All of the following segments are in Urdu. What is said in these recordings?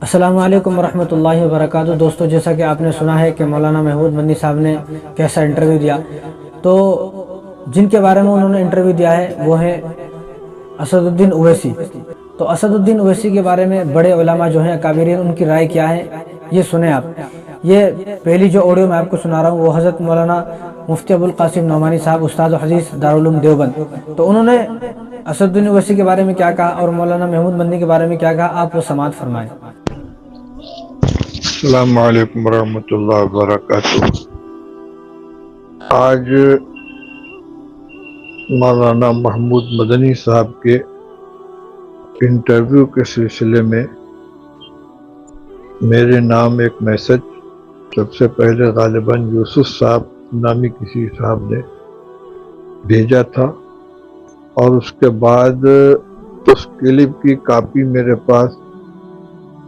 السلام علیکم ورحمۃ اللہ وبرکاتہ۔ دوستو، جیسا کہ آپ نے سنا ہے کہ مولانا محمود مدنی صاحب نے کیسا انٹرویو دیا، تو جن کے بارے میں انہوں نے انٹرویو دیا ہے وہ ہیں اسد الدین اویسی۔ تو اسد الدین اویسی کے بارے میں بڑے علماء جو ہیں اکابرین، ان کی رائے کیا ہے یہ سنیں آپ۔ یہ پہلی جو آڈیو میں آپ کو سنا رہا ہوں وہ حضرت مولانا مفتی ابوالقاسم نعمانی صاحب، استاد و حدیث دارالعلوم دیوبند، تو انہوں نے اسد الدین اویسی کے بارے میں کیا کہا اور مولانا محمود مدنی کے بارے میں کیا کہا، آپ وہ سماعت فرمائیں۔ السلام علیکم ورحمۃ اللہ وبرکاتہ۔ آج مولانا محمود مدنی صاحب کے انٹرویو کے سلسلے میں میرے نام ایک میسج سب سے پہلے غالباً یوسف صاحب نامی کسی صاحب نے بھیجا تھا، اور اس کے بعد اس کلپ کی کاپی میرے پاس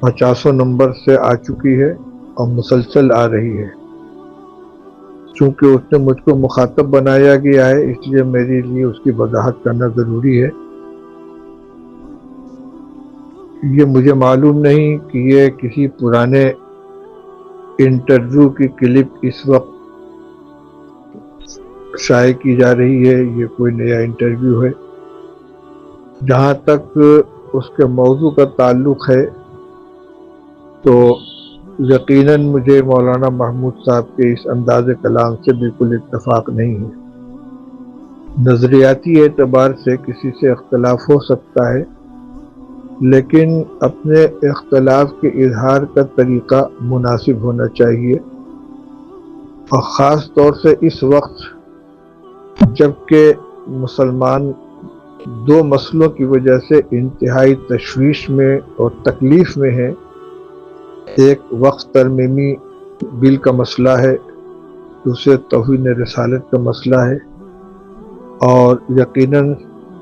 50 نمبر سے آ چکی ہے اور مسلسل آ رہی ہے۔ چونکہ اس نے مجھ کو مخاطب بنایا گیا ہے، اس لیے میرے لیے اس کی وضاحت کرنا ضروری ہے۔ یہ مجھے معلوم نہیں کہ یہ کسی پرانے انٹرویو کی کلپ اس وقت شائع کی جا رہی ہے، یہ کوئی نیا انٹرویو ہے۔ جہاں تک اس کے موضوع کا تعلق ہے تو یقیناً مجھے مولانا محمود صاحب کے اس انداز کلام سے بالکل اتفاق نہیں ہے۔ نظریاتی اعتبار سے کسی سے اختلاف ہو سکتا ہے، لیکن اپنے اختلاف کے اظہار کا طریقہ مناسب ہونا چاہیے، اور خاص طور سے اس وقت جب کہ مسلمان دو مسئلوں کی وجہ سے انتہائی تشویش میں اور تکلیف میں ہیں۔ ایک وقف ترمیمی بل کا مسئلہ ہے، دوسرے توہین رسالت کا مسئلہ ہے، اور یقیناً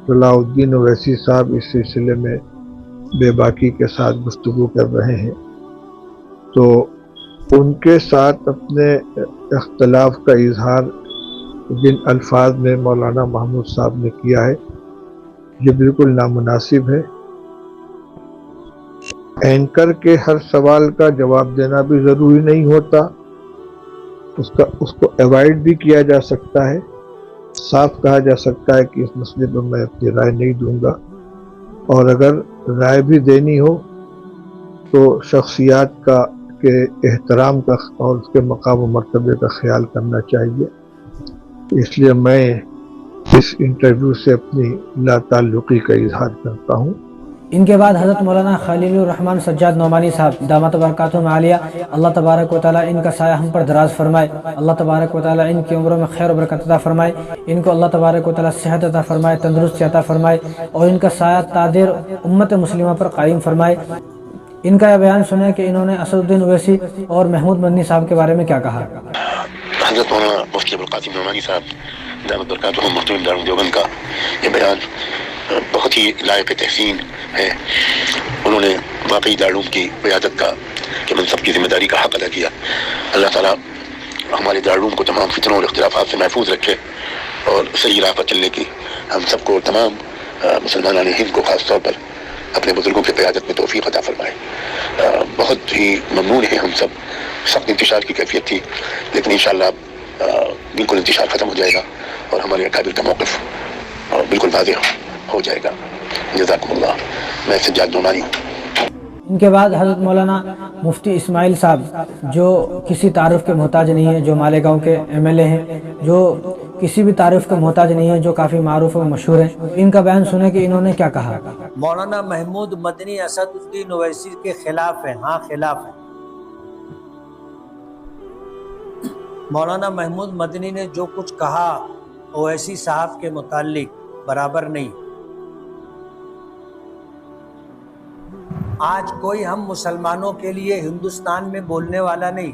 صلاح الدین اویسی صاحب اس سلسلے میں بے باکی کے ساتھ گفتگو کر رہے ہیں۔ تو ان کے ساتھ اپنے اختلاف کا اظہار جن الفاظ میں مولانا محمود صاحب نے کیا ہے، یہ بالکل نامناسب ہے۔ اینکر کے ہر سوال کا جواب دینا بھی ضروری نہیں ہوتا، اس کو ایوائڈ بھی کیا جا سکتا ہے۔ صاف کہا جا سکتا ہے کہ اس مسئلے پر میں اپنی رائے نہیں دوں گا، اور اگر رائے بھی دینی ہو تو شخصیات کے احترام کا اور اس کے مقام و مرتبے کا خیال کرنا چاہیے۔ اس لیے میں اس انٹرویو سے اپنی لا تعلقی کا اظہار کرتا ہوں۔ ان کے بعد حضرت مولانا خلیل الرحمن سجاد نعمانی صاحب دامت برکاتہم عالیہ، اللہ تبارک و تعالیٰ ان کا سایہ ہم پر دراز فرمائے، اللہ تبارک و تعالیٰ ان کی عمروں میں خیر و برکت عطا فرمائے، ان کو اللہ تبارک و تعالیٰ صحت عطا فرمائے، تندرستی عطا فرمائے، اور ان کا سایہ تادر امت مسلمہ پر قائم فرمائے۔ ان کا یہ بیان سنیں کہ انہوں نے اسد الدین اویسی اور محمود مدنی صاحب کے بارے میں کیا کہا۔ حضرت مولانا مفتی ابوالقاسم نعمانی صاحب دامت برکاتہم مفتی دارالعلوم دیوبند کا یہ بیان بہت ہی لائق تحسین ہے۔ انہوں نے واقعی دارالعلوم کی قیادت کا کہ منصب کی ذمہ داری کا حق ادا کیا۔ اللہ تعالیٰ ہمارے دارالعلوم کو تمام فتنوں اور اختلافات سے محفوظ رکھے، اور صحیح راہ پر چلنے کی ہم سب کو، تمام مسلمانان ہند کو خاص طور پر اپنے بزرگوں کی قیادت میں توفیق عطا فرمائے۔ بہت ہی ممنون ہیں ہم سب۔ سخت انتشار کی کیفیت تھی، لیکن انشاءاللہ بالکل انتشار ختم ہو جائے گا اور ہمارے اکابر کا موقف بالکل واضح ہو جائے گا۔ جزاکم اللہ۔ میں سجاد نعمانی ہوں۔ ان کے بعد حضرت مولانا مفتی اسماعیل صاحب، جو کسی تعارف کے محتاج نہیں ہیں، جو مالیگاؤں کے ایم ایل اے ہیں، جو کسی بھی تعارف کے محتاج نہیں ہیں، جو کافی معروف و مشہور ہیں، ان کا بیان سنیں کہ انہوں نے کیا کہا۔ مولانا محمود مدنی اسد الدین اویسی کے خلاف ہیں، ہاں خلاف ہیں۔ مولانا محمود مدنی نے جو کچھ کہا اویسی صاحب کے متعلق برابر نہیں۔ آج کوئی ہم مسلمانوں کے لیے ہندوستان میں بولنے والا نہیں،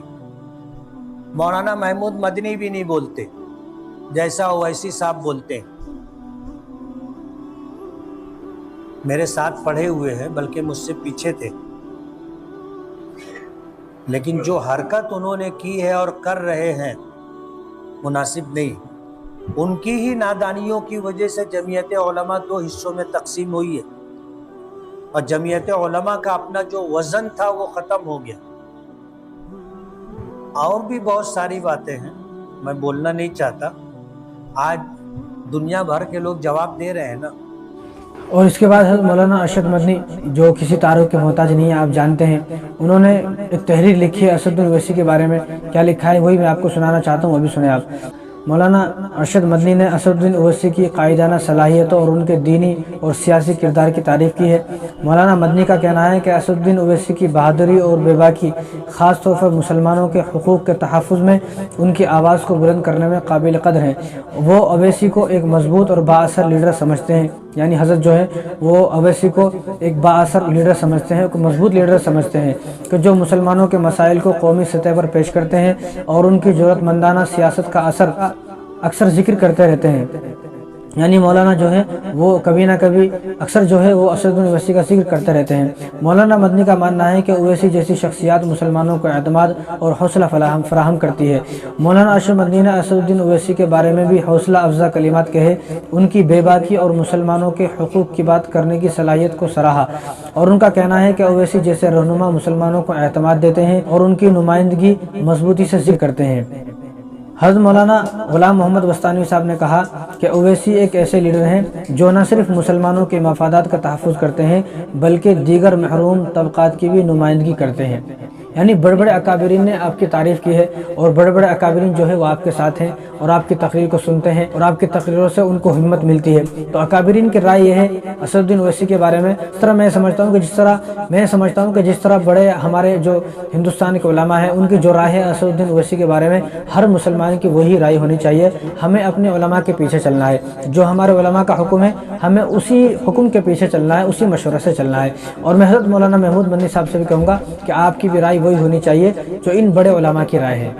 مولانا محمود مدنی بھی نہیں بولتے جیسا اویسی صاحب بولتے ہیں۔ میرے ساتھ پڑھے ہوئے ہیں، بلکہ مجھ سے پیچھے تھے، لیکن جو حرکت انہوں نے کی ہے اور کر رہے ہیں مناسب نہیں۔ ان کی ہی نادانیوں کی وجہ سے جمعیت علماء دو حصوں میں تقسیم ہوئی ہے، اور جمعیت علماء کا اپنا جو وزن تھا وہ ختم ہو گیا. اور بھی بہت ساری باتیں ہیں، میں بولنا نہیں چاہتا. آج دنیا بھر کے لوگ جواب دے رہے ہیں نا. اور اس کے بعد حضرت مولانا ارشد مدنی جو کسی تعارف کے محتاج نہیں ہے، آپ جانتے ہیں، انہوں نے ایک تحریر لکھی ہے اسد الدین اویسی کے بارے میں. کیا لکھا ہے وہی میں آپ کو سنانا چاہتا ہوں، وہ بھی سنیں آپ. مولانا ارشد مدنی نے اسد الدین اویسی کی قائدانہ صلاحیتوں اور ان کے دینی اور سیاسی کردار کی تعریف کی ہے. مولانا مدنی کا کہنا ہے کہ اسد الدین اویسی کی بہادری اور بے باکی خاص طور پر مسلمانوں کے حقوق کے تحفظ میں ان کی آواز کو بلند کرنے میں قابل قدر ہیں. وہ اویسی کو ایک مضبوط اور با اثر لیڈر سمجھتے ہیں، یعنی حضرت جو ہے وہ اویسی کو ایک با اثر لیڈر سمجھتے ہیں، ایک مضبوط لیڈر سمجھتے ہیں کہ جو مسلمانوں کے مسائل کو قومی سطح پر پیش کرتے ہیں اور ان کی جرأت مندانہ سیاست کا اکثر ذکر کرتے رہتے ہیں. یعنی مولانا جو ہے وہ کبھی نہ کبھی اکثر جو ہے وہ اسد الدین اویسی کا ذکر کرتے رہتے ہیں. مولانا مدنی کا ماننا ہے کہ اویسی جیسی شخصیات مسلمانوں کو اعتماد اور حوصلہ فراہم کرتی ہے. مولانا ارشد مدنی نے اسد الدین اویسی کے بارے میں بھی حوصلہ افزا کلمات کہے، ان کی بے باکی اور مسلمانوں کے حقوق کی بات کرنے کی صلاحیت کو سراہا، اور ان کا کہنا ہے کہ اویسی جیسے رہنما مسلمانوں کو اعتماد دیتے ہیں اور ان کی نمائندگی مضبوطی سے ذکر کرتے ہیں. حضرت مولانا غلام محمد بستانوی صاحب نے کہا کہ اویسی ایک ایسے لیڈر ہیں جو نہ صرف مسلمانوں کے مفادات کا تحفظ کرتے ہیں بلکہ دیگر محروم طبقات کی بھی نمائندگی کرتے ہیں. یعنی بڑے بڑے اکابرین نے آپ کی تعریف کی ہے، اور بڑے بڑے اکابرین جو ہے وہ آپ کے ساتھ ہیں اور آپ کی تقریر کو سنتے ہیں اور آپ کی تقریروں سے ان کو ہمت ملتی ہے. تو اکابرین کی رائے یہ ہے اسد الدین اویسی کے بارے میں، اس طرح میں سمجھتا ہوں کہ جس طرح بڑے ہمارے جو ہندوستان کے علماء ہیں ان کی جو رائے ہے اسد الدین اویسی کے بارے میں، ہر مسلمان کی وہی رائے ہونی چاہیے. ہمیں اپنے علماء کے پیچھے چلنا ہے، جو ہمارے علماء کا حکم ہے ہمیں اسی حکم کے پیچھے چلنا ہے، اسی مشورے سے چلنا ہے. اور میں حضرت مولانا محمود مدنی صاحب سے بھی کہوں گا کہ آپ کی بھی رائے وہی ہونی چاہیے جو ان بڑے علماء کی رائے ہے.